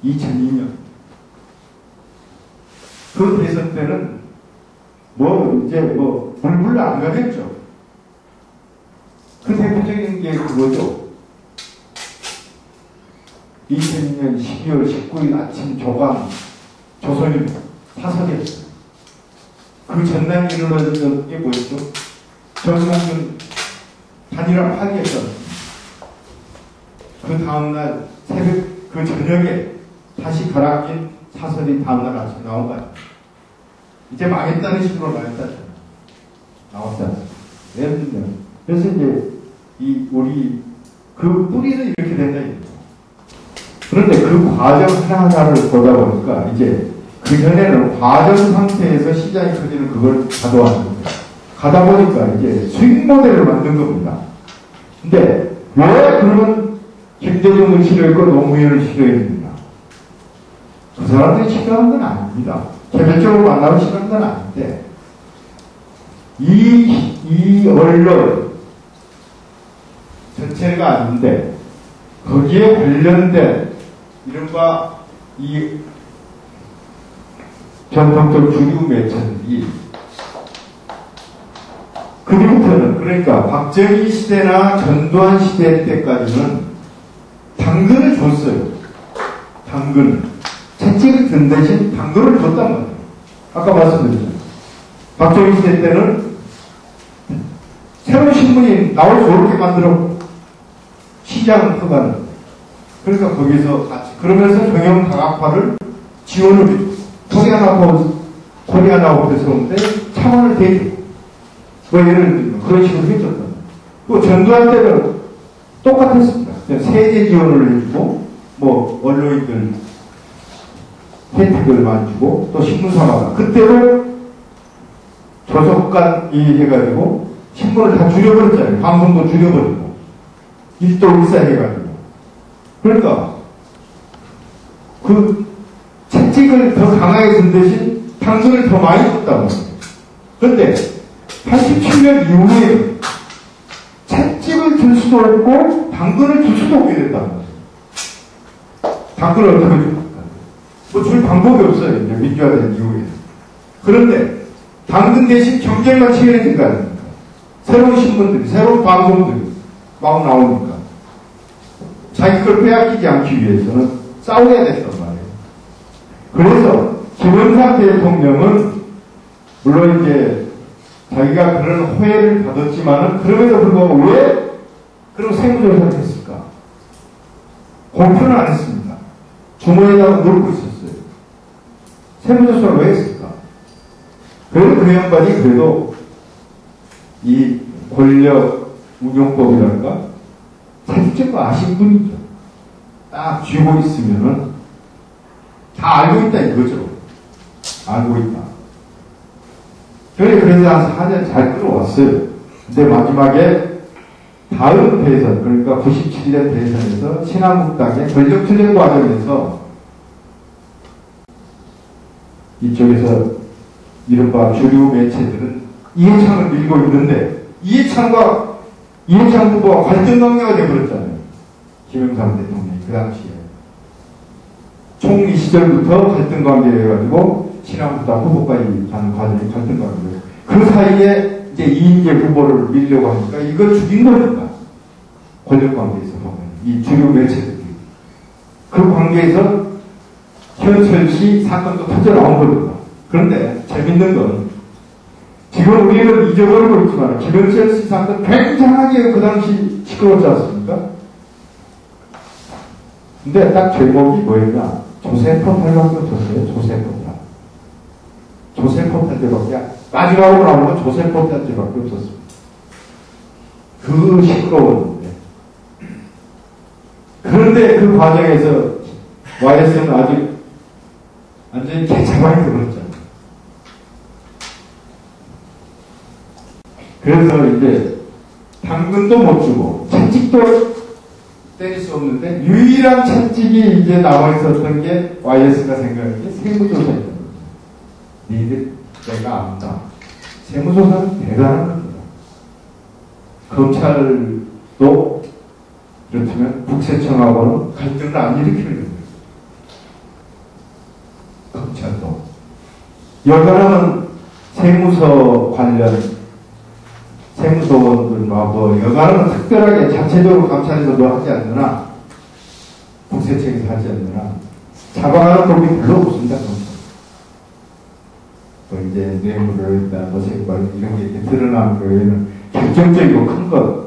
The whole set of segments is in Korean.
2002년. 그 대선 때는 물불 안 가겠죠. 그 대표적인 게 그거죠. 2002년 12월 19일 아침 조선일보 사설이었어요. 그 전날 일어났던 게 뭐였죠? 정몽준 단일화 파기했던 그 다음날 새벽 그 저녁에 다시 가라앉힌 사설이 다음날 아침 나온 거야. 이제 망했다는 식으로 나왔잖아요. 그래서 이제 우리 그 뿌리는 이렇게 된다. 그런데 그 과정 하나하나를 보다 보니까 이제 그 전에는 과정 상태에서 시장이 커지는 그걸 가져왔는 거예요. 가다 보니까 이제 수익 모델을 만든 겁니다. 근데 왜 그러면 김대중을 싫어했고 노무현을 싫어했느냐? 그 사람들이 싫어한 건 아닙니다. 개별적으로 만나고 싫어한 건 아닌데 이 언론 전체가 아닌데 거기에 관련된 이른바 이 전통적 주류 매체들이 그부터는 그러니까 박정희 시대나 전두환 시대 때까지는 당근을 줬어요. 당근. 채찍을 든 대신 당근을 줬단 말이에요. 아까 말씀드렸잖아요. 박정희 시대 때는 새로운 신문이 나올 수 없게 만들어 시장을 커가는. 그러니까 거기서 같이 그러면서 경영 다각화를 지원을 해주고 코리아나우트에서 오는데 차원을 대주고 예를 들면 그런 식으로 해줬다. 또 전두환 때는 똑같았습니다. 세제 지원을 해주고 언론인들 혜택을 많이 주고 또 신문사마다 그때는 조속간이 해가지고 신문을 다 줄여버렸잖아요. 방송도 줄여버리고 일도일사 해가지고 그러니까 그 채찍을 더 강하게 든 대신 당근을 더 많이 줬다고. 그런데 87년 이후에 채찍을 들 수도 없고 당근을 줄 수도 없게 됐다는 거예요. 당근을 어떻게 줍니까? 줄 방법이 없어요. 이제 민주화된 이후에. 그런데 당근 대신 경쟁만 치열해진 거 아닙니까? 새로운 신문들이, 새로운 방송들이 막 나오니까 자기 걸 빼앗기지 않기 위해서는 싸워야 됐단 말이에요. 그래서 김영삼 대통령은 물론 이제 자기가 그런 호혜를 받았지만은 그럼에도 불구하고 왜 그런 세무조사를 했을까? 공표는 안 했습니다. 주머니에다가 넣고 있었어요. 세무조사를 왜 했을까? 그래도 그 양반이 그래도 이 권력 운용법이랄까? 사실적인 거 아신 분이죠. 딱 쥐고 있으면은 다 알고 있다 이거죠. 알고 있다. 그래서 한 4년 잘 끌어왔어요. 근데 마지막에 다음 대선, 그러니까 97년 대선에서 신한국당의 권력투쟁 과정에서 이쪽에서 이른바 주류 매체들은 이해창을 밀고 있는데 이해창 후보와 갈등 관계가 되어버렸잖아요. 김영삼 대통령이 그 당시에 총리 시절부터 갈등 관계여가지고 신한국당 후보까지 가는 과정이 갈등 관계예요. 그 사이에 이제 이인재 후보를 밀려고 하니까 이걸 죽인 거니까 권력 관계에서 보면 이 주류 매체들이 그 관계에서 현철씨 사건도 터져 나온 겁니다. 그런데 재밌는 건 지금 우리는 잊어버리고 있지만 김현철 씨 사건 굉장하게 그 당시 시끄럽지 않습니까? 근데 딱 제목이 뭐였냐? 조세포탈밖에 없었어요. 조세포탈밖에 마지막으로 나온 건 조세포탈밖에 없었습니다. 그 시끄러웠는데 그런데 그 과정에서 YS는 아주 완전히 개차반이 되어버렸잖아요. 그래서 이제 당근도 못 주고 채찍도 때릴 수 없는데 유일한 채찍이 이제 남아있었던 게 YS가 생각한 게 세무조사였던 거죠. 니들 내가 안다. 세무조사는 대단한 겁니다. 검찰도 이렇다면 국세청하고는 갈등을 안 일으키는 겁니다. 여가는 세무서 관련 세무서원들과 뭐 여가는 특별하게 자체적으로 감찰인 것도 하지 않느나 국세청에서 하지 않느나 잡아가는 법이 별로 없습니다. 뭐 이제 뇌물을 뭐 세관 이런 게 이렇게 드러나는 거에는 결정적이고 큰 것.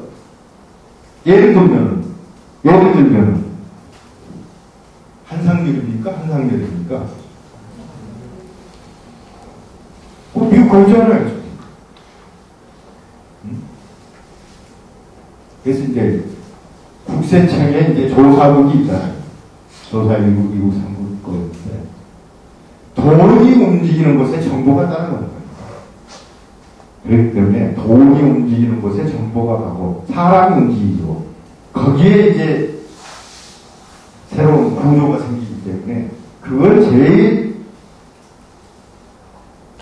예를 들면 한상열입니까? 미국 거주하나요? 그래서 이제 국세청에 이제 조사국이 있잖아요. 조사국, 미국 상국 거인데 돈이 움직이는 곳에 정보가 따라가는 거예요. 그렇기 때문에 돈이 움직이는 곳에 정보가 가고 사람이 움직이고 거기에 이제 새로운 구조가 생기기 때문에 그걸 제일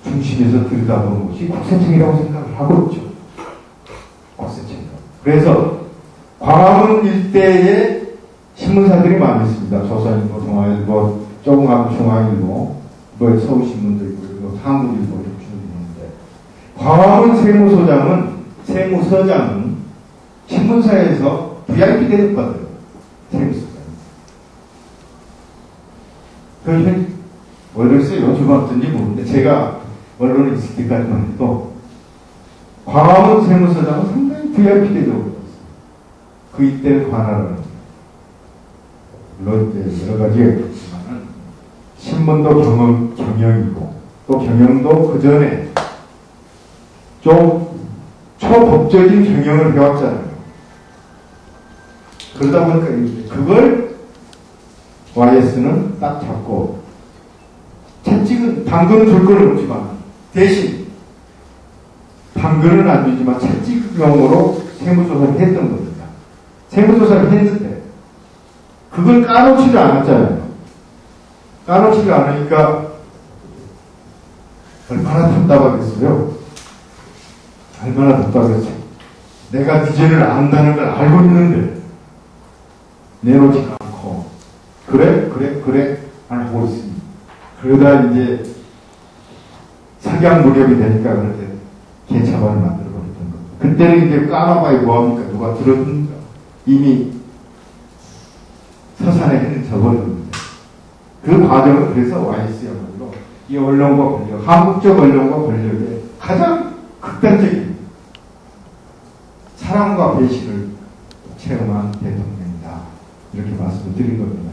중심에서 들여다보는 것이 국세청이라고 생각을 하고 있죠. 국세청. 그래서 광화문 일대에 신문사들이 많이 있습니다. 조선일보, 동아일보, 조금 가면 중앙일보, 뭐 서울신문도 있고, 한국일보 이렇게 있는데 광화문 세무서장은 신문사에서 VIP 대접받아요. 세무서장. 그래서 모르겠어요. 요즘 어떤지 모르는데 제가 언론에 있을 때까지만 해도 광화문 세무서장은 상당히 VIP 대접을 받았어요. 그 이때를 관할하는 물론 이제 여러 가지가 있지만은 신문도 경영이고 또 경영도 그 전에 좀 초법적인 경영을 해왔잖아요. 그러다 보니까 그걸 YS는 딱 잡고 채찍은 당근은 줄 건 없지만 대신 당근은 안 주지만 채찍용으로 세무조사를 했던 겁니다. 세무조사를 했는데 그걸 까놓지를 않았잖아요. 까놓지를 않으니까 얼마나 답답하겠어요. 얼마나 답답했어요. 내가 네 죄를 안다는 걸 알고 있는데 내놓지 않고 그래 하고 있습니다. 그러다 이제 석양 무렵이 되니까 그렇게 개차반을 만들어 버렸던 겁니다. 그때는 이제 까마봐야 뭐합니까? 누가 들었습니까? 이미 서산에 해는 저버렸는데 그 과정은 그래서 YS야말로 이 언론과 권력, 한국적 언론과 권력의 가장 극단적인 사랑과 배신을 체험한 대통령이다. 이렇게 말씀을 드린 겁니다.